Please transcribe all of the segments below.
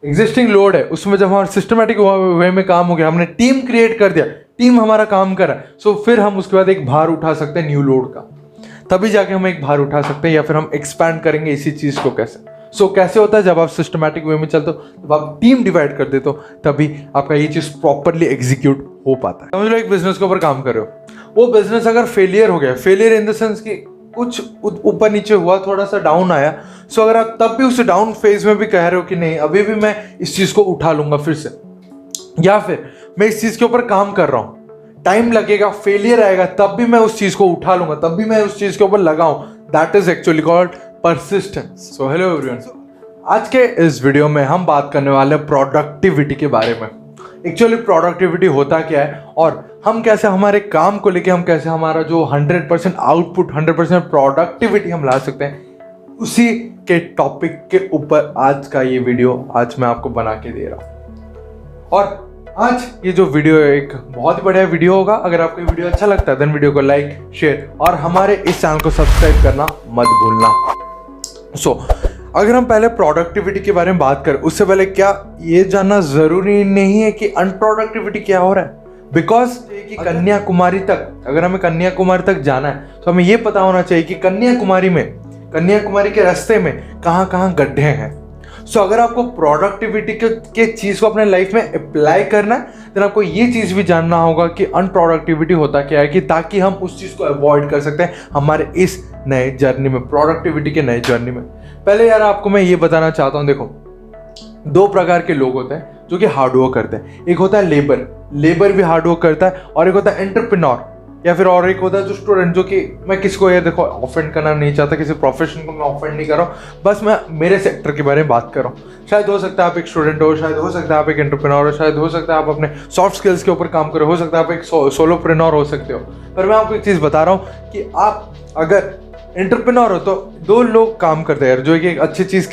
Existing load है उसमें जब हमारा सिस्टमेटिक वे में काम हो गया, हमने टीम क्रिएट कर दिया, टीम हमारा काम कर रहा है, सो फिर हम उसके बाद एक भार उठा सकते हैं न्यू लोड का, तभी जाके हम एक भार उठा सकते हैं या फिर हम एक्सपैंड करेंगे इसी चीज को। कैसे कैसे होता है, जब आप सिस्टमैटिक वे में चलते हो, जब आप टीम डिवाइड कर देते हो, तभी आपका ये चीज प्रॉपरली एग्जीक्यूट हो पाता है। समझ लो एक बिजनेस के ऊपर काम कर रहे हो, वो बिजनेस अगर फेलियर हो गया, फेलियर इन द सेंस कि कुछ ऊपर नीचे हुआ, थोड़ा सा डाउन आया, सो अगर आप तब भी उस डाउन फेज में भी कह रहे हो कि नहीं अभी भी मैं इस चीज को उठा लूंगा फिर से, या फिर मैं इस चीज के ऊपर काम कर रहा हूं, टाइम लगेगा, फेलियर आएगा, तब भी मैं उस चीज को उठा लूंगा, तब भी मैं उस चीज के ऊपर लगाऊं, that is actually called persistence. So hello everyone, आज के इस वीडियो में हम बात करने वाले हैं प्रोडक्टिविटी के बारे में। एक्चुअली प्रोडक्टिविटी होता क्या है और हम कैसे हमारे काम को लेके हम कैसे हमारा जो 100% आउटपुट, 100% प्रोडक्टिविटी हम ला सकते हैं, उसी के टॉपिक के ऊपर आज का ये वीडियो आज मैं आपको बना के दे रहा हूं। और आज ये जो वीडियो है एक बहुत ही बढ़िया वीडियो होगा। अगर आपको ये वीडियो अच्छा लगता है देन वीडियो को लाइक, शेयर और हमारे इस चैनल को सब्सक्राइब करना मत भूलना। अगर हम पहले प्रोडक्टिविटी के बारे में बात करें, उससे पहले क्या ये जानना जरूरी नहीं है कि अनप्रोडक्टिविटी क्या हो रहा है, बिकॉज कि कन्याकुमारी तक, अगर हमें कन्याकुमारी तक जाना है तो हमें ये पता होना चाहिए कि कन्याकुमारी के रास्ते में कहाँ कहाँ गड्ढे हैं। अगर आपको प्रोडक्टिविटी के चीज को अपने लाइफ में अप्लाई करना है तो आपको ये चीज भी जानना होगा कि अनप्रोडक्टिविटी होता क्या है, कि ताकि हम उस चीज को अवॉइड कर सकते हैं हमारे इस नए जर्नी में, प्रोडक्टिविटी के नए जर्नी में। पहले यार आपको मैं ये बताना चाहता हूं, देखो दो प्रकार के लोग होते हैं जो कि हार्डवर्क करते हैं। एक होता है लेबर भी हार्डवर्क करता है, और एक होता है एंटरप्रेन्योर, या फिर और एक होता है जो स्टूडेंट, जो कि मैं किसको ये देखो ऑफेंड करना नहीं चाहता, किसी प्रोफेशन को मैं ऑफेंड नहीं कर रहा हूँ, बस मैं मेरे सेक्टर के बारे में बात कर रहा हूँ। शायद हो सकता है आप एक स्टूडेंट हो, शायद हो सकता है आप एक एंटरप्रेन्योर हो, शायद हो सकता है आप अपने सॉफ्ट स्किल्स के ऊपर काम करो, हो सकता है आप एक सोलोप्रेन्योर हो सकते हो। पर मैं आपको एक चीज़ बता रहा हूँ कि आप अगर एंटरप्रेन्योर हो तो दो लोग काम करते हैं जो कि अच्छी चीज़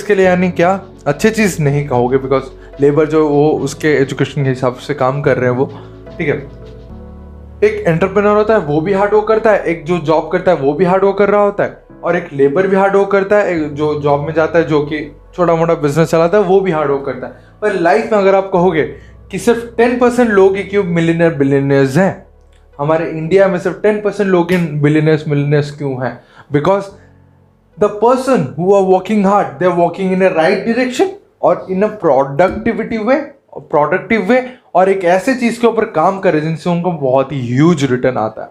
के लिए यानी क्या अच्छी चीज़ नहीं कहोगे, बिकॉज लेबर जो वो उसके एजुकेशन के हिसाब से काम कर रहे हैं वो, ठीक है। एक एंटरप्रेन्योर होता है वो भी हार्ड वर्क करता है, एक जो जॉब करता है वो भी हार्ड वर्क कर रहा होता है, और एक लेबर भी हार्ड वर्क करता है, एक जो जॉब में जाता है, जो कि छोटा मोटा बिजनेस चलाता है, वो भी हार्ड वर्क करता है। पर लाइफ में अगर आप कहोगे कि सिर्फ 10% लोग ही क्यों मिलियनर बिलियनर्स हैं, हमारे इंडिया में सिर्फ 10% लोग इन बिलियनर्स क्यों हैं, because the person who are working hard, they are working in a right direction और इन अ प्रोडक्टिव वे, और एक ऐसे चीज के ऊपर काम करे जिनसे उनको बहुत ही ह्यूज रिटर्न आता है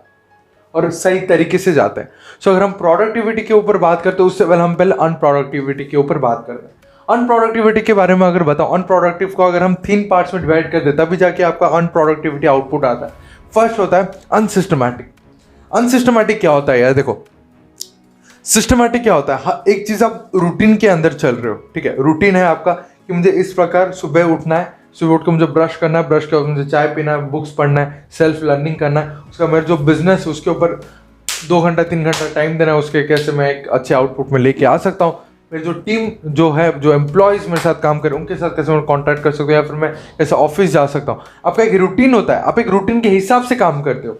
और सही तरीके से जाता है। अगर हम प्रोडक्टिविटी के ऊपर बात करते हैं, उससे पहले हम अनप्रोडक्टिविटी के ऊपर बात करते हैं। अनप्रोडक्टिविटी के बारे में अगर बताओ, अनप्रोडक्टिव को अगर हम 3 पार्ट्स में डिवाइड कर दें तभी जाके आपका अनप्रोडक्टिविटी आउटपुट आता है। फर्स्ट होता है अनसिस्टमैटिक क्या होता है यार, देखो सिस्टमैटिक क्या होता है, एक चीज आप रूटीन के अंदर चल रहे हो, ठीक है। रूटीन है आपका कि मुझे इस प्रकार सुबह उठना है, सुबह उठ के मुझे ब्रश करना है, ब्रश के बाद मुझे चाय पीना है, बुक्स पढ़ना है, सेल्फ लर्निंग करना है, उसका मेरा जो बिजनेस है उसके ऊपर 2 घंटा 3 घंटा टाइम देना है, उसके कैसे मैं एक अच्छे आउटपुट में लेके आ सकता हूँ, मेरी जो टीम जो है, जो एम्प्लॉयज मेरे साथ काम करें उनके साथ कैसे मैं कॉन्टैक्ट कर सकता हूँ, या फिर मैं कैसे ऑफिस जा सकता हूँ। आपका एक रूटीन होता है, आप एक रूटीन के हिसाब से काम करते हो,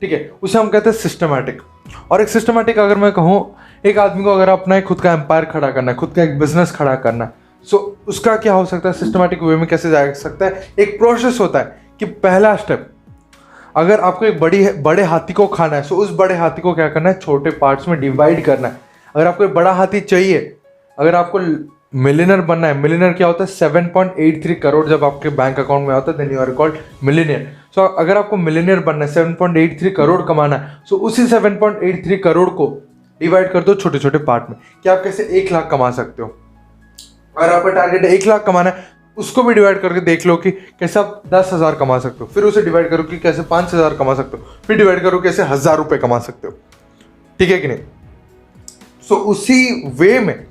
ठीक है, उसे हम कहते हैं सिस्टमैटिक। और एक सिस्टमैटिक अगर मैं कहूँ, एक आदमी को अगर अपना खुद का एम्पायर खड़ा करना है, खुद का एक बिजनेस खड़ा करना है, उसका क्या हो सकता है, सिस्टमैटिक वे में कैसे जा सकता है। एक प्रोसेस होता है कि पहला स्टेप, अगर आपको एक बड़े हाथी को खाना है, उस बड़े हाथी को क्या करना है, छोटे पार्ट्स में डिवाइड करना है। अगर आपको एक बड़ा हाथी चाहिए, अगर आपको मिलियनर बनना है, मिलियनर क्या होता है 7.83 करोड़ जब आपके बैंक अकाउंट में आता है, then you are called millionaire. अगर आपको मिलियनर बनना है, 7.83 करोड़ कमाना है, उसी 7.83 करोड़ को डिवाइड कर दो छोटे छोटे पार्ट में, कि आप कैसे 1 लाख कमा सकते हो। अगर आपका टारगेट 1 लाख कमाना है, उसको भी डिवाइड करके देख लो कि कैसे आप 10,000 कमा सकते हो, फिर उसे डिवाइड करो कि कैसे 5,000 कमा सकते हो, फिर डिवाइड करो कैसे 1,000 रुपए कमा सकते हो, ठीक है कि नहीं। उसी वे में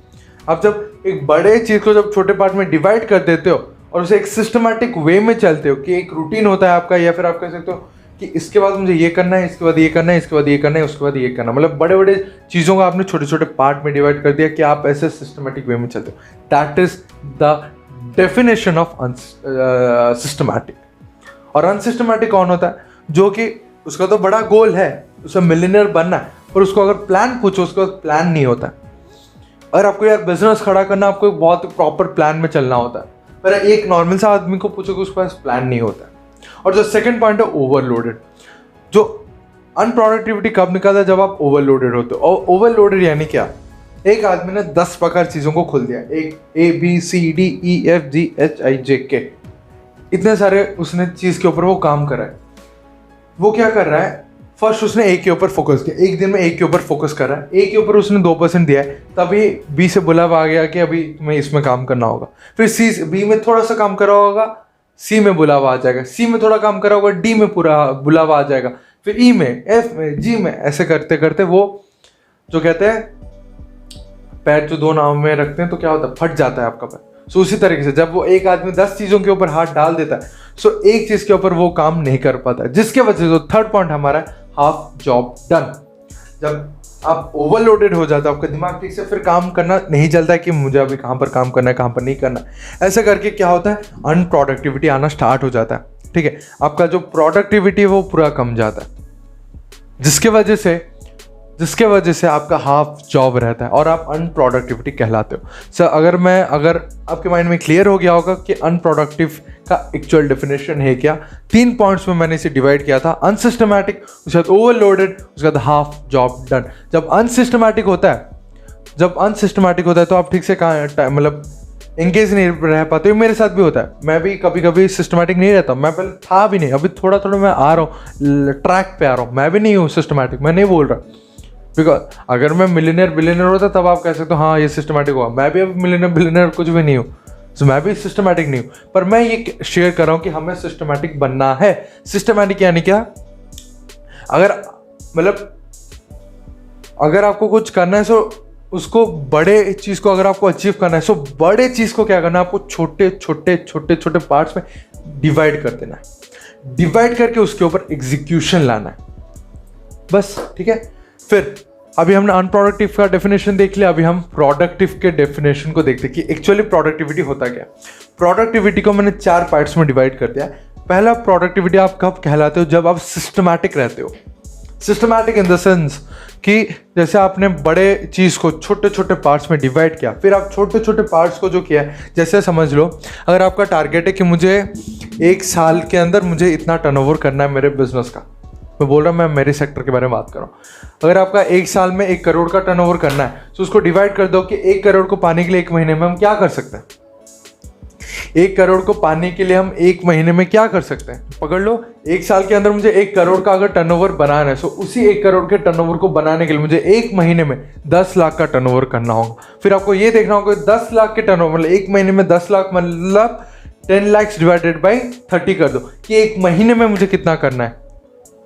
आप जब एक बड़े चीज को जब छोटे पार्ट में डिवाइड कर देते हो और उसे एक सिस्टमैटिक वे में चलते हो, कि एक रूटीन होता है आपका, या फिर आप कह सकते हो कि इसके बाद मुझे ये करना है, इसके बाद ये करना है, इसके बाद ये करना है, उसके बाद ये करना, मतलब बड़े बड़े चीज़ों को आपने छोटे छोटे पार्ट में डिवाइड कर दिया कि आप ऐसे सिस्टमैटिक वे में चलते हो। That is the definition of systematic. और अनसिस्टमैटिक कौन होता है, जो कि उसका तो बड़ा गोल है, उसे मिलियनर बनना है, और उसको अगर प्लान पूछो उसका प्लान नहीं होता। अगर आपको यार बिजनेस खड़ा करना, आपको एक बहुत प्रॉपर प्लान में चलना होता है, पर एक नॉर्मल सा आदमी को पूछो कि उसके पास प्लान नहीं होता है। और जो सेकंड पॉइंट है ओवरलोडेड। जो अनप्रोडक्टिविटी कब निकलता है? जब आप ओवरलोडेड होते हो। और ओवरलोडेड यानी क्या? एक आदमी ने 10 प्रकार चीजों को खोल दिया, एक ABCDEFGHIJK, इतने सारे उसने चीज के ऊपर वो काम कर रहा है। वो क्या कर रहा है? फर्स्ट उसने ए के ऊपर फोकस किया, एक दिन में ए के ऊपर फोकस कर रहा है, ए के ऊपर उसने 2% दिया है, तभी बी से बुलावा आ गया कि अभी तुम्हें इसमें काम करना होगा। फिर बी में थोड़ा सा काम करा होगा, सी में बुलावा आ जाएगा, सी में थोड़ा काम करा होगा, डी में पूरा बुलावा आ जाएगा, फिर ई में, एफ में, जी में, ऐसे करते करते वो जो कहते हैं पैर जो 2 नाव में रखते हैं तो क्या होता है? फट जाता है आपका पैर। सो उसी तरीके से जब वो एक आदमी 10 चीजों के ऊपर हाथ डाल देता है, सो एक चीज के ऊपर वो काम नहीं कर पाता, जिसके वजह से थर्ड पॉइंट हमारा है हाफ जॉब डन। जब आप ओवरलोडेड हो जाते हो, आपका दिमाग ठीक से फिर काम करना नहीं चलता है कि मुझे अभी कहाँ पर काम करना है, कहाँ पर नहीं करना है। ऐसे करके क्या होता है? अनप्रोडक्टिविटी आना स्टार्ट हो जाता है। ठीक है, आपका जो प्रोडक्टिविटी है वो पूरा कम जाता है, जिसके वजह से आपका हाफ जॉब रहता है और आप अनप्रोडक्टिविटी कहलाते हो। सर अगर आपके माइंड में क्लियर हो गया होगा कि अनप्रोडक्टिव का एक्चुअल डेफिनेशन है क्या, 3 पॉइंट्स में मैंने इसे डिवाइड किया था। अनसिस्टमैटिक, उसके बाद ओवरलोडेड, उसके बाद हाफ जॉब डन। जब अनसिस्टमैटिक होता है तो आप ठीक से मतलब एंगेज नहीं रह पाते हो। मेरे साथ भी होता है, मैं भी कभी कभी सिस्टमैटिक नहीं रहता। मैं पहले था भी नहीं, अभी थोड़ा थोड़ा मैं आ रहा हूँ, ट्रैक पे आ रहा हूँ। मैं भी नहीं हूँ सिस्टमैटिक, मैं नहीं बोल रहा, बिकॉज अगर मैं मिलियनर बिलियनर होता तब आप कह सकते हो हाँ ये सिस्टमैटिक हुआ। मैं भी अब मिलियनर बिलियनर कुछ भी नहीं हूँ, तो मैं भी सिस्टमैटिक नहीं हूँ। पर मैं ये शेयर कर रहा हूँ कि हमें सिस्टमैटिक बनना है। सिस्टमैटिक यानी क्या? अगर आपको कुछ करना है, सो उसको बड़े चीज को अगर आपको अचीव करना है, सो बड़े चीज को क्या करना है? आपको छोटे छोटे छोटे छोटे पार्ट्स में डिवाइड कर देना है। डिवाइड करके उसके ऊपर एग्जीक्यूशन लाना है, बस। ठीक है, फिर अभी हमने अनप्रोडक्टिव का डेफिनेशन देख लिया, अभी हम प्रोडक्टिव के डेफिनेशन को देखते हैं कि एक्चुअली प्रोडक्टिविटी होता क्या। प्रोडक्टिविटी को मैंने 4 पार्ट्स में डिवाइड कर दिया। पहला, प्रोडक्टिविटी आप कब कहलाते हो? जब आप सिस्टमैटिक रहते हो। सिस्टमैटिक इन द सेंस कि जैसे आपने बड़े चीज़ को छोटे छोटे पार्ट्स में डिवाइड किया, फिर आप छोटे छोटे पार्ट्स को जो किया है, जैसे समझ लो अगर आपका टारगेट है कि मुझे 1 साल के अंदर मुझे इतना टर्नओवर करना है मेरे बिजनेस का, मैं बोल रहा हूँ, मैं मेरे सेक्टर के बारे में बात कर रहा हूँ। अगर आपका 1 साल में 1 करोड़ का टर्नओवर करना है, तो उसको डिवाइड कर दो कि 1 करोड़ को पाने के लिए 1 महीने में हम क्या कर सकते हैं। 1 करोड़ को पाने के लिए हम 1 महीने में क्या कर सकते हैं, पकड़ लो। 1 साल के अंदर मुझे 1 करोड़ का अगर टर्नओवर बनाना है, तो उसी 1 करोड़ के टर्नओवर को बनाने के लिए मुझे 1 महीने में 10 लाख का टर्नओवर करना होगा। फिर आपको ये देखना होगा 10 लाख के टर्नओवर मतलब 1 महीने में 10 लाख मतलब 10 लाख डिवाइडेड बाई 30 कर दो कि 1 महीने में मुझे कितना करना है।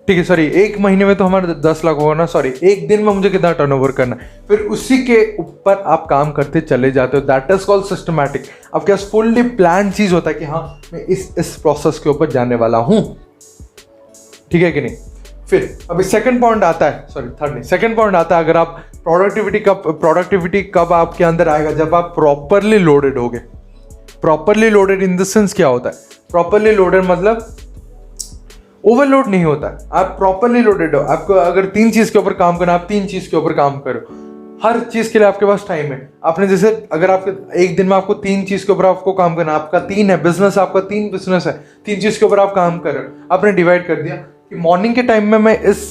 ठीक है, सॉरी 1 महीने में तो हमारा 10 लाख होगा ना, सॉरी 1 दिन में मुझे कितना टर्नओवर करना है। फिर उसी के ऊपर आप काम करते चले जाते हो। That is called systematic. आपके पास फुल्ली प्लान चीज होता है कि हाँ मैं इस प्रोसेस के ऊपर जाने वाला हूं। ठीक है कि नहीं। फिर अभी सेकंड पॉइंट आता है, सॉरी थर्ड नहीं, सेकंड पॉइंट आता है, अगर आप प्रोडक्टिविटी कब आपके अंदर आएगा? जब आप प्रॉपरली लोडेड होगे। Properly loaded in the sense क्या होता है? प्रॉपरली लोडेड मतलब ओवरलोड नहीं होता है, आप प्रॉपरली लोडेड हो। आपको अगर 3 चीज के ऊपर काम करना, आप 3 चीज के ऊपर काम करो। हर चीज के लिए आपके पास टाइम है। आपने जैसे अगर आपके एक दिन में आपको 3 चीज के ऊपर आपको काम करना, आपका 3 है बिजनेस, आपका 3 बिजनेस है, 3 चीज के ऊपर आप काम कर रहे हो। आपने डिवाइड कर दिया कि मॉर्निंग के टाइम में मैं इस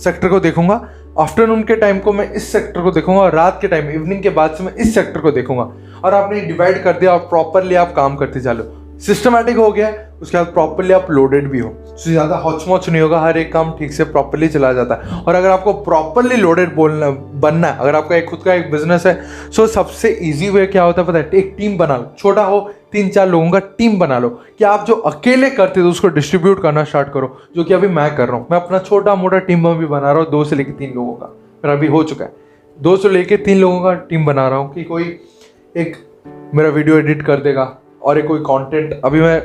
सेक्टर को देखूंगा, आफ्टरनून के टाइम को मैं इस सेक्टर को देखूंगा, और रात के टाइम इवनिंग के बाद से मैं इस सेक्टर को देखूंगा। और आपने डिवाइड कर दिया और प्रॉपरली आप काम करते चलो। सिस्टमैटिक हो गया, उसके बाद प्रॉपरली आप लोडेड भी हो, तो ज़्यादा हौच-मौच नहीं होगा, हर एक काम ठीक से प्रॉपरली चला जाता है। और अगर आपको प्रॉपरली लोडेड बनना है, अगर आपका एक खुद का एक बिजनेस है, सो सबसे इजी वे क्या होता है पता है? एक टीम बना लो, छोटा हो 3-4 लोगों का टीम बना लो कि आप जो अकेले करते थे उसको डिस्ट्रीब्यूट करना स्टार्ट करो, जो कि अभी मैं कर रहा हूँ। मैं अपना छोटा मोटा टीम भी बना रहा हूँ, 2 से लेकर 3 लोगों का, मेरा अभी हो चुका है। 2 से लेकर 3 लोगों का टीम बना रहा हूँ कि कोई एक मेरा वीडियो एडिट कर देगा, और एक कोई कंटेंट, अभी मैं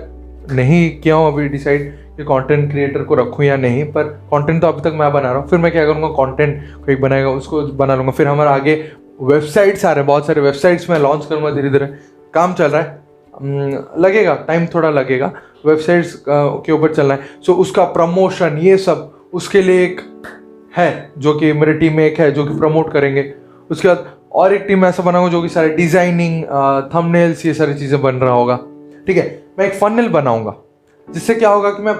नहीं किया हूँ अभी डिसाइड कि कंटेंट क्रिएटर को रखूँ या नहीं, पर कंटेंट तो अभी तक मैं बना रहा हूँ। फिर मैं क्या करूँगा, कंटेंट कोई बनाएगा उसको बना लूँगा। फिर हमारा आगे वेबसाइट्स आ रहे हैं, बहुत सारे वेबसाइट्स में लॉन्च करूँगा, धीरे धीरे काम चल रहा है, लगेगा टाइम, थोड़ा लगेगा, वेबसाइट्स के ऊपर चलना है। सो उसका प्रमोशन, ये सब उसके लिए एक है जो कि मेरे टीम में एक है जो कि प्रमोट करेंगे। उसके बाद और एक टीम ऐसा बनाऊंगा जो कि सारे डिजाइनिंग, थंबनेल्स, ये सारी चीज़ें बन रहा होगा। ठीक है, मैं एक फनल बनाऊंगा जिससे क्या होगा कि मैं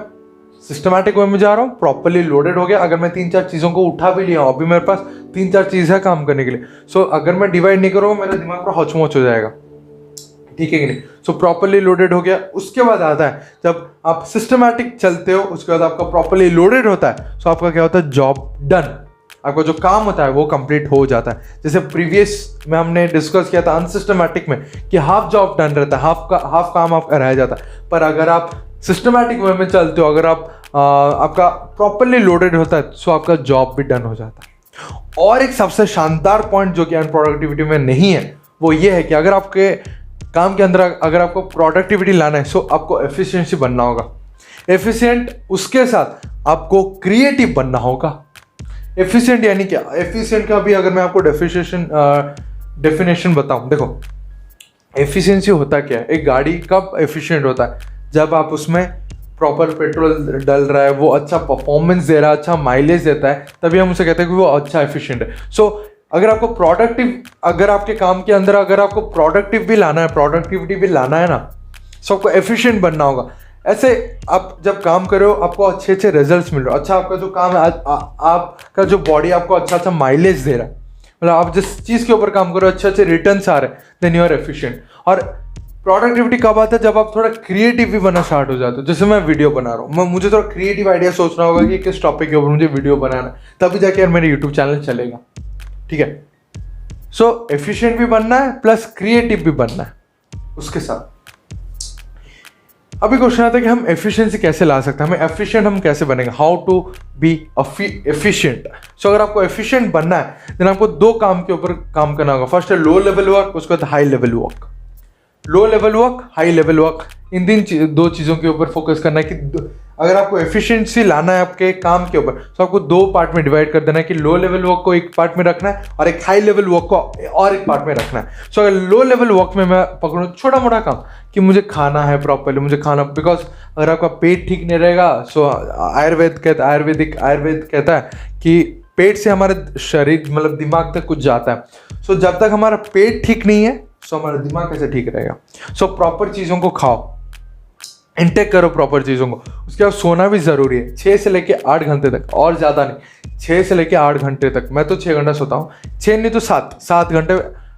सिस्टमैटिक वे में जा रहा हूँ, प्रॉपर्ली लोडेड हो गया। अगर मैं 3-4 चीज़ों को उठा भी लिया हूँ, अभी मेरे पास 3-4 चीज़ है काम करने के लिए, सो अगर मैं डिवाइड नहीं करूँगा मेरा दिमाग पूरा हौच-मौच हो जाएगा, ठीक है कि नहीं। सो प्रॉपर्ली लोडेड हो गया। उसके बाद आता है जब आप सिस्टमैटिक चलते हो, उसके बाद आपका प्रॉपर्ली लोडेड होता है, सो आपका क्या होता है, जॉब डन। आपका जो काम होता है वो कंप्लीट हो जाता है। जैसे प्रीवियस में हमने डिस्कस किया था अनसिस्टमैटिक में कि हाफ जॉब डन रहता है, हाफ काम आपका रह जाता है। पर अगर आप सिस्टमैटिक वे में चलते हो, अगर आप आपका प्रॉपर्ली लोडेड होता है, सो आपका जॉब भी डन हो जाता है। और एक सबसे शानदार पॉइंट जो कि प्रोडक्टिविटी में नहीं है वो ये है कि अगर आपके काम के अंदर अगर आपको प्रोडक्टिविटी लाना है, सो आपको एफिशिएंसी बनना होगा। एफिशिएंट, उसके साथ आपको क्रिएटिव बनना होगा। एफिशिएंट यानी क्या? एफिशिएंट का भी अगर मैं आपको डेफिनेशन बताऊं, देखो एफिशिएंसी होता क्या है। एक गाड़ी कब एफिशिएंट होता है? जब आप उसमें प्रॉपर पेट्रोल डल रहा है, वो अच्छा परफॉर्मेंस दे रहा है, अच्छा माइलेज देता है, तभी हम उसे कहते हैं कि वो अच्छा एफिशिएंट है। सो अगर आपको अगर आपके काम के अंदर अगर आपको प्रोडक्टिविटी भी लाना है ना, सो आपको एफिशिएंट बनना होगा। ऐसे आप जब काम कर रहे हो, आपको अच्छे अच्छे रिजल्ट्स मिल रहे हो, अच्छा आपका जो काम है, आपका जो बॉडी आपको अच्छा अच्छा माइलेज दे रहा है, मतलब आप जिस चीज़ के ऊपर काम कर रहे हो अच्छे अच्छे रिटर्न्स आ रहे हैं, देन यू आर एफिशिएंट। और प्रोडक्टिविटी कब आता है? जब आप थोड़ा क्रिएटिव भी बनना स्टार्ट हो जाते हो। जैसे मैं वीडियो बना रहा हूँ, मुझे थोड़ा क्रिएटिव आइडिया सोचना होगा कि किस टॉपिक के ऊपर मुझे वीडियो बनाना है, तभी जाके यार मेरा यूट्यूब चैनल चलेगा, ठीक है। सो एफिशिएंट भी बनना है प्लस क्रिएटिव भी बनना है उसके साथ। अभी क्वेश्चन आता है कि हम एफिशिएंसी कैसे ला सकते हैं, हमें एफिशिएंट हम कैसे बनेंगे, हाउ टू बी एफिशिएंट। सो अगर आपको एफिशिएंट बनना है देन आपको 2 काम के ऊपर काम करना होगा। फर्स्ट है लो लेवल वर्क, उसके बाद high level work. Low level work, high level work, इन 2 चीज़ों के ऊपर फोकस करना है कि अगर आपको एफिशिएंसी लाना है आपके काम के ऊपर, तो आपको 2 पार्ट में डिवाइड कर देना है कि लो लेवल वर्क को एक पार्ट में रखना है और एक हाई लेवल वर्क को और एक पार्ट में रखना है। सो अगर लो लेवल वर्क में मैं पकड़ूँ छोटा मोटा काम कि मुझे खाना है प्रॉपरली, मुझे खाना, बिकॉज अगर आपका पेट ठीक नहीं रहेगा, सो आयुर्वेद कहता है कि पेट से हमारे शरीर मतलब दिमाग तक कुछ जाता है। सो जब तक हमारा पेट ठीक नहीं है, सो हमारा दिमाग कैसे ठीक रहेगा? सो प्रॉपर चीज़ों को खाओ, इंटेक करो प्रॉपर चीज़ों को। उसके बाद सोना भी ज़रूरी है, 6 से लेके 8 घंटे तक, और ज़्यादा नहीं, 6 से लेके 8 घंटे तक। मैं तो 6 घंटा सोता हूँ, 6 नहीं तो 7 घंटे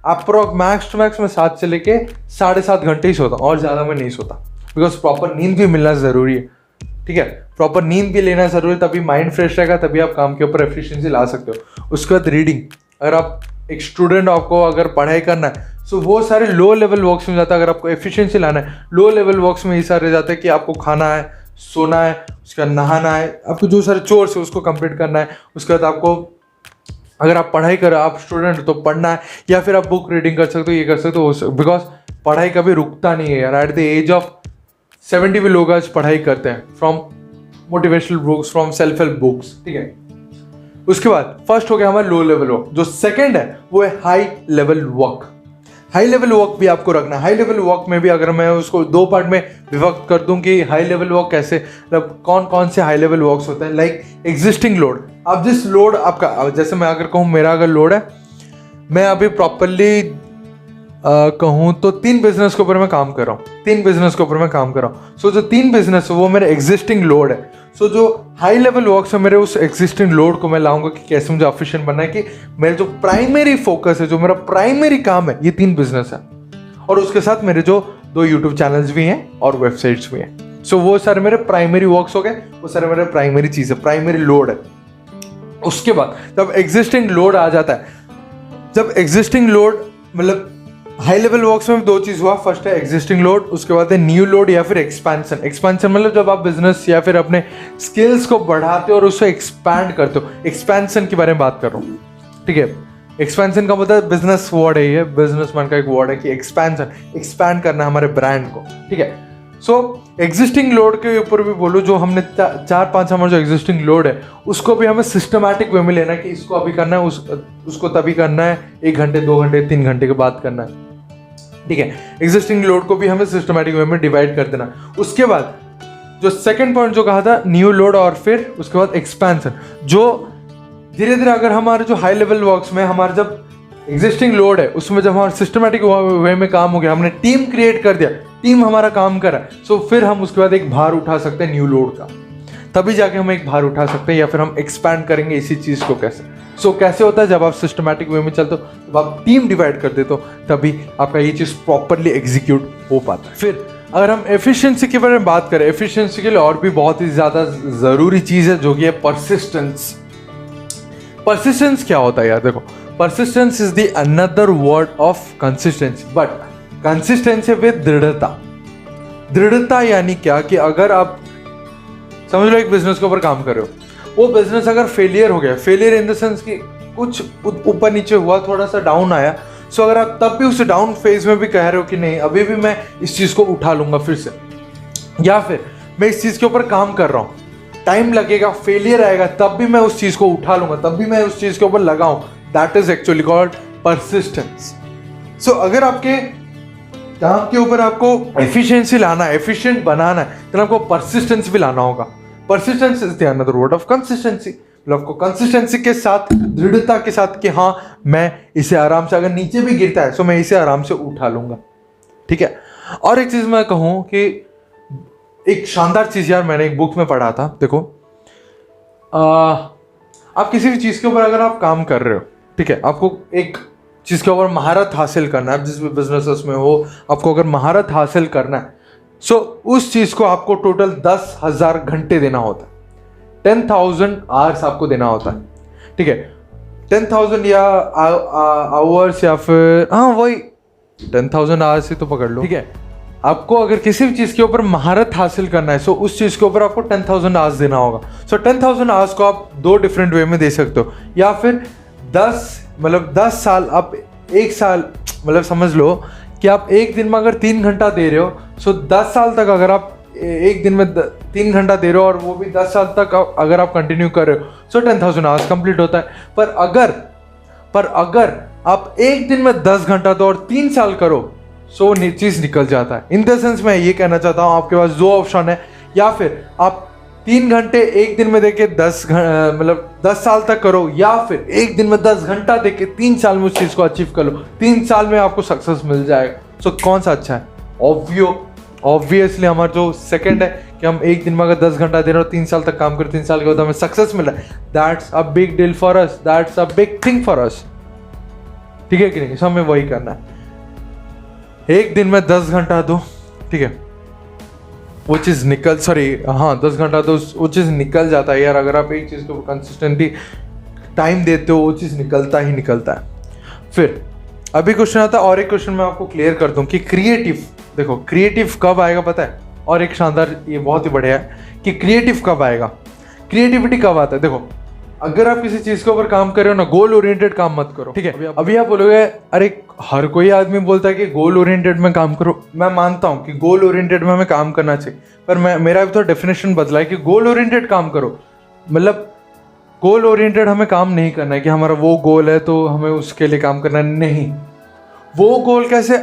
अप्रोक्स, मैक्स टू मैक्स मैं 7 से लेके 7.5 घंटे ही सोता हूँ, और ज़्यादा मैं नहीं सोता, बिकॉज प्रॉपर नींद भी मिलना ज़रूरी है, ठीक है। प्रॉपर नींद भी लेना ज़रूरी है, तभी माइंड फ्रेश रहेगा, तभी आप काम के ऊपर एफिशिएंसी ला सकते हो। उसके बाद रीडिंग, अगर आप एक स्टूडेंट, आपको अगर पढ़ाई करना है, सो वो सारे लो लेवल वर्क्स में जाता है। अगर आपको एफिशिएंसी लाना है, लो लेवल वर्क्स में ये सारे जाते हैं कि आपको खाना है, सोना है, उसके बाद नहाना है, आपको जो सारे चोर्स है उसको कंप्लीट करना है। उसके बाद आपको, अगर आप पढ़ाई कर रहे हो, आप स्टूडेंट हो, तो पढ़ना है, या फिर आप बुक रीडिंग कर सकते हो, ये कर सकते हो, बिकॉज पढ़ाई कभी रुकता नहीं है यार। एट द एज ऑफ 70 भी लोग आज पढ़ाई करते हैं, from motivational books, from self help books, ठीक है। उसके बाद फर्स्ट हो गया हमारा लो लेवल वर्क। जो सेकंड है वो है high level work. High level work भी आपको रखना है। हाई लेवल वर्क में भी अगर मैं उसको 2 पार्ट में विभक्त कर दूं कि हाई लेवल वर्क कैसे, मतलब कौन कौन से हाई लेवल वर्क्स होते हैं, लाइक एग्जिस्टिंग लोड। अब जिस लोड आपका, जैसे मैं अगर कहूँ मेरा अगर लोड है, मैं अभी प्रॉपरली कहूँ तो 3 बिजनेस के ऊपर मैं काम कर रहा हूँ, 3 बिजनेस के ऊपर मैं काम कर रहा हूँ। सो जो 3 बिजनेस है वो मेरे एग्जिस्टिंग लोड है। सो जो हाई लेवल वर्क है, मेरे उस एग्जिस्टिंग लोड को मैं लाऊंगा कि कैसे मुझे एफिशिएंट बनना है, कि मेरे जो प्राइमरी फोकस है, जो मेरा प्राइमरी काम है, ये 3 बिजनेस है, और उसके साथ मेरे जो 2 यूट्यूब चैनल्स भी हैं और वेबसाइट्स भी हैं। सो वो सारे मेरे प्राइमरी वर्क्स हो गए, वो सारे मेरे प्राइमरी चीज़ है, प्राइमरी लोड है। उसके बाद जब एग्जिस्टिंग लोड आ जाता है, जब एग्जिस्टिंग लोड मतलब हाई लेवल वर्क्स में 2 चीज़ हुआ। फर्स्ट है एग्जिस्टिंग लोड, उसके बाद है न्यू लोड या फिर एक्सपेंशन। एक्सपेंशन मतलब जब आप बिजनेस या फिर अपने स्किल्स को बढ़ाते हो और उससे एक्सपैंड करते हो। एक्सपेंशन के बारे में बात कर रहा हूँ, ठीक है। एक्सपेंशन का मतलब बिजनेस वर्ड है, ये बिजनेसमैन का एक वर्ड है कि एक्सपेंशन, एक्सपैंड करना हमारे ब्रांड को, ठीक है। सो एग्जिस्टिंग लोड के ऊपर भी बोलो, जो हमने 4-5 हमारा जो एग्जिस्टिंग लोड है उसको भी हमें सिस्टमैटिक वे में लेना है कि इसको अभी करना है, उसको तभी करना है, 1 घंटे 2 घंटे 3 घंटे के बाद करना है, ठीक है। एग्जिस्टिंग लोड को भी हमें सिस्टमैटिक वे में डिवाइड कर देना। उसके बाद जो सेकंड पॉइंट जो कहा था, न्यू लोड, और फिर उसके बाद एक्सपेंशन। जो धीरे धीरे अगर हमारे जो हाई लेवल वर्क्स में हमारे जब एग्जिस्टिंग लोड है उसमें जब हमारा सिस्टमैटिक वे में काम हो गया, हमने टीम क्रिएट कर दिया, टीम हमारा काम कर रहा है, सो फिर हम उसके बाद एक भार उठा सकते हैं न्यू लोड का, तभी जाके हम एक भार उठा सकते हैं, या फिर हम एक्सपैंड करेंगे इसी चीज को कैसे। कैसे होता है, जब आप सिस्टमैटिक वे में चलते हो, जब आप टीम डिवाइड कर देते हो, तभी आपका ये चीज प्रॉपरली एग्जीक्यूट हो पाता है। फिर अगर हम एफिशिएंसी के बारे में बात करें, एफिशिएंसी के लिए और भी बहुत ही ज्यादा जरूरी चीज है जो कि है परसिस्टेंस। परसिस्टेंस क्या होता है यार, देखो persistence is the another word of consistency, but consistency with दृढ़ता। दृढ़ता यानी क्या कि अगर आप समझ लो एक बिजनेस के ऊपर काम कर रहे हो, वो बिजनेस अगर फेलियर हो गया, फेलियर इन द सेंस कि कुछ ऊपर नीचे हुआ, थोड़ा सा डाउन आया, सो अगर आप तब भी उस डाउन फेज में भी कह रहे हो कि नहीं अभी भी मैं इस चीज को उठा लूंगा फिर से, या फिर मैं इस चीज के ऊपर काम कर रहा हूं, टाइम लगेगा, फेलियर आएगा, तब भी मैं उस चीज को उठा लूंगा, तब भी मैं उस चीज के ऊपर लगाऊं, that is actually called persistence. अगर आपके काम के ऊपर आपको एफिशिएंसी लाना है, एफिशिएंट बनाना है, तो आपको परसिस्टेंस भी लाना होगा। Persistence is the another word of consistency. मतलब आपको कंसिस्टेंसी के साथ, दृढ़ता के साथ कि हाँ मैं इसे आराम से, अगर नीचे भी गिरता है तो मैं इसे आराम से उठा लूंगा, ठीक है। और एक चीज मैं कहूं कि एक शानदार चीज यार मैंने एक बुक में पढ़ा था, देखो आप किसी भी चीज के ऊपर अगर आप काम कर रहे हो, ठीक है, आपको एक चीज के ऊपर महारत हासिल करना है, जिस भी बिजनेस में हो आपको अगर महारत हासिल करना है, उस चीज को आपको टोटल 10,000 घंटे देना होता है, 10,000 आवर्स आपको देना होता है, ठीक है। 10,000 या आवर्स या फिर हाँ वही 10,000 आवर्स ही तो पकड़ लो, ठीक है। आपको अगर किसी भी चीज के ऊपर महारत हासिल करना है, उस चीज के ऊपर आपको 10,000 आवर्स देना होगा। 10,000 आवर्स को आप दो डिफरेंट वे में दे सकते हो, या फिर 10 साल, आप एक साल, मतलब समझ लो कि आप एक दिन में अगर 3 घंटा दे रहे हो, 10 साल तक अगर आप एक दिन में 3 घंटा दे रहे हो और वो भी 10 साल तक अगर आप कंटिन्यू कर रहे हो, 10,000 आवर्स कंप्लीट होता है। पर अगर आप एक दिन में 10 घंटा दो और 3 साल करो, चीज निकल जाता है। इन द सेंस मैं ये कहना चाहता हूँ, आपके पास दो ऑप्शन है, या फिर आप 3 घंटे एक दिन में देके 10 साल तक करो, या फिर एक दिन में 10 घंटा देके 3 साल में उस चीज को अचीव कर लो, 3 साल में आपको सक्सेस मिल जाएगा। कौन सा अच्छा है? ऑब्वियसली हमारा जो सेकंड है कि हम एक दिन में अगर 10 घंटा दे रहे हो, 3 साल तक काम करो, 3 साल के बाद हमें सक्सेस मिला, that's a big deal for us, that's a big thing for us, ठीक है कि नहीं। हमें वही करना है, एक दिन में 10 घंटा दो, ठीक है, वो चीज़ निकल, 10 घंटा तो वो चीज़ निकल जाता है यार। अगर आप एक चीज़ को कंसिस्टेंटली टाइम देते हो, वो चीज़ निकलता ही निकलता है। फिर अभी क्वेश्चन आता है, और एक क्वेश्चन मैं आपको क्लियर कर दूं कि क्रिएटिव, देखो क्रिएटिव कब आएगा पता है, और एक शानदार, ये बहुत ही बढ़िया है कि क्रिएटिव कब आएगा, क्रिएटिविटी कब आता है। देखो अगर आप किसी चीज के ऊपर काम कर रहे हो ना, गोल ओरिएंटेड काम मत करो, ठीक है। अभी आप बोलोगे अरे हर कोई आदमी बोलता है कि गोल ओरिएंटेड में काम करो, मैं मानता हूं कि गोल ओरिएंटेड में हमें काम करना चाहिए, पर मेरा भी तो डेफिनेशन बदला है कि गोल ओरिएंटेड काम करो, मतलब गोल ओरिएंटेड हमें काम नहीं करना है कि हमारा वो गोल है तो हमें उसके लिए काम करना नहीं। वो गोल कैसे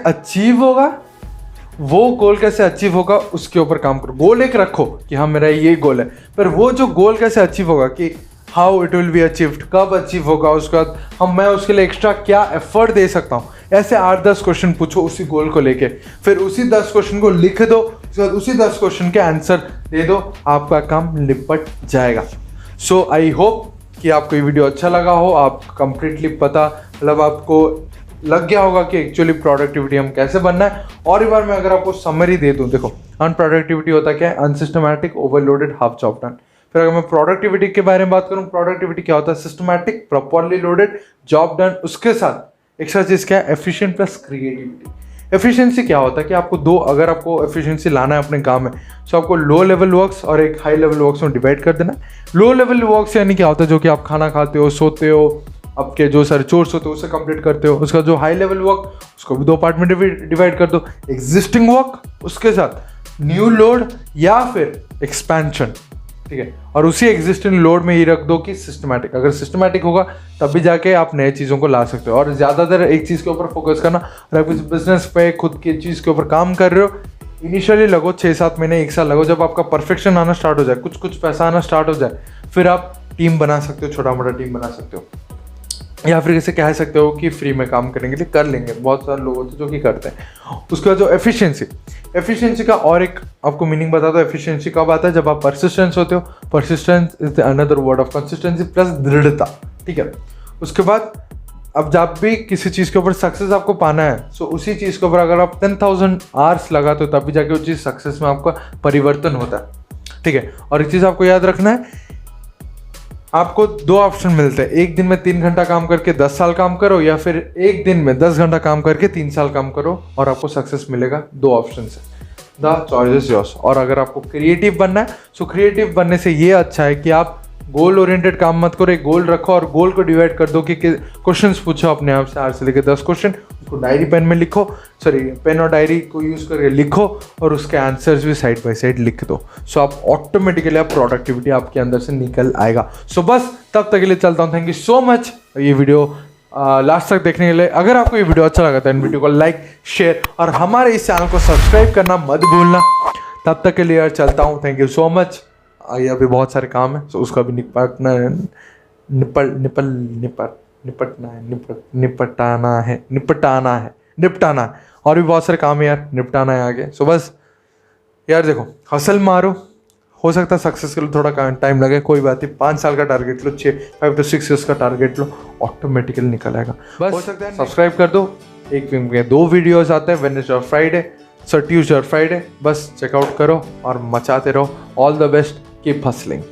अचीव होगा, उसके ऊपर काम करो। गोल एक रखो कि हाँ मेरा ये गोल है, पर वो जो गोल कैसे अचीव होगा, कि how it will be achieved, कब अचीव होगा, उसके बाद मैं उसके लिए एक्स्ट्रा क्या एफर्ट दे सकता हूँ, ऐसे 8-10 क्वेश्चन पूछो उसी गोल को लेके, फिर उसी 10 क्वेश्चन को लिख दो, उसके बाद उसी 10 क्वेश्चन के आंसर दे दो, आपका काम निपट जाएगा। आई होप कि आपको ये वीडियो अच्छा लगा हो, आप कंप्लीटली पता, मतलब आपको लग गया होगा कि एक्चुअली प्रोडक्टिविटी हम कैसे बनना है। और एक बार मैं अगर आपको समरी दे दूं, देखो अनप्रोडक्टिविटी होता क्या है, unsystematic, overloaded, half job done. फिर अगर मैं प्रोडक्टिविटी के बारे में बात करूं, प्रोडक्टिविटी क्या होता है, systematic, properly loaded, job done, उसके साथ एक्स्ट्रा चीज क्या है, एफिशिएंट प्लस क्रिएटिविटी। एफिशिएंसी क्या होता है कि आपको अगर आपको एफिशिएंसी लाना है अपने काम में, तो आपको लो लेवल वर्क्स और एक हाई लेवल वर्क्स में डिवाइड कर देना। लो लेवल वर्क्स यानी क्या होता है, जो कि आप खाना खाते हो, सोते हो, आपके जो सारे चोर्स होते हो उसे कंप्लीट करते हो। उसका जो हाई लेवल वर्क, उसको भी 2 पार्ट में डिवाइड कर दो, एग्जिस्टिंग वर्क, उसके साथ न्यू लोड या फिर एक्सपेंशन, ठीक है। और उसी एग्जिस्टिंग लोड में ये रख दो कि सिस्टमैटिक। अगर सिस्टमैटिक होगा तभी जाके आप नए चीज़ों को ला सकते हो। और ज़्यादातर एक चीज़ के ऊपर फोकस करना, और आप इस बिजनेस पे खुद की चीज़ के ऊपर काम कर रहे हो, इनिशियली लगो 6-7 महीने, 1 साल लगो, जब आपका परफेक्शन आना स्टार्ट हो जाए, कुछ पैसा आना स्टार्ट हो जाए, फिर आप टीम बना सकते हो, छोटा मोटा टीम बना सकते हो, या फिर इसे कह सकते हो कि फ्री में काम करने के लिए कर लेंगे। बहुत सारे लोग होते हैं जो कि करते हैं। उसके बाद जो एफिशिएंसी का और एक आपको मीनिंग बता दो। एफिशिएंसी कब आता है? जब आप परसिस्टेंस होते हो। Persistence is the another word of consistency plus दृढ़ता, ठीक है। उसके बाद अब जब भी किसी चीज़ के ऊपर सक्सेस आपको पाना है, सो उसी चीज़ के ऊपर अगर आप 10,000 आवर्स लगाते हो तभी जाके वो चीज़ सक्सेस में आपका परिवर्तन होता है, ठीक है। और एक चीज़ आपको याद रखना है, आपको 2 ऑप्शन मिलते हैं, एक दिन में 3 घंटा काम करके 10 साल काम करो, या फिर एक दिन में 10 घंटा काम करके 3 साल काम करो और आपको सक्सेस मिलेगा। 2 ऑप्शन है, द चॉइस इज योर्स। और अगर आपको क्रिएटिव बनना है, सो क्रिएटिव बनने से ये अच्छा है कि आप गोल ओरिएंटेड काम मत करो, एक गोल रखो और गोल को डिवाइड कर दो कि क्वेश्चंस पूछो अपने आप से 8 से लेकर 10 क्वेश्चन, उसको डायरी पेन में लिखो, सॉरी पेन और डायरी को यूज़ करके लिखो और उसके आंसर्स भी साइड बाय साइड लिख दो। सो आप ऑटोमेटिकली आप प्रोडक्टिविटी आपके अंदर से निकल आएगा। सो बस तब तक के लिए चलता हूँ। थैंक यू सो मच ये वीडियो लास्ट तक देखने के लिए। अगर आपको ये वीडियो अच्छा लगा तो इन वीडियो को लाइक शेयर और हमारे इस चैनल को सब्सक्राइब करना मत भूलना। तब तक के लिए यार चलता हूँ। Thank you so much. आगे अभी बहुत सारे काम है, तो उसका भी निपटाना है और भी बहुत सारे काम है यार, निपटाना है आगे। सो बस यार देखो, हसल मारो, हो सकता है सक्सेस के लिए थोड़ा टाइम लगे, कोई बात नहीं। 5 साल का टारगेट लो, 5 to 6 years का टारगेट लो, ऑटोमेटिकली निकल आएगा। बस हो सकता है सब्सक्राइब कर दो। एक वीक में 2 वीडियोस आते हैं, वेडनेसडे और फ्राइडे, ट्यूसडे और फ्राइडे। बस चेकआउट करो और मचाते रहो। All the best, keep hustling.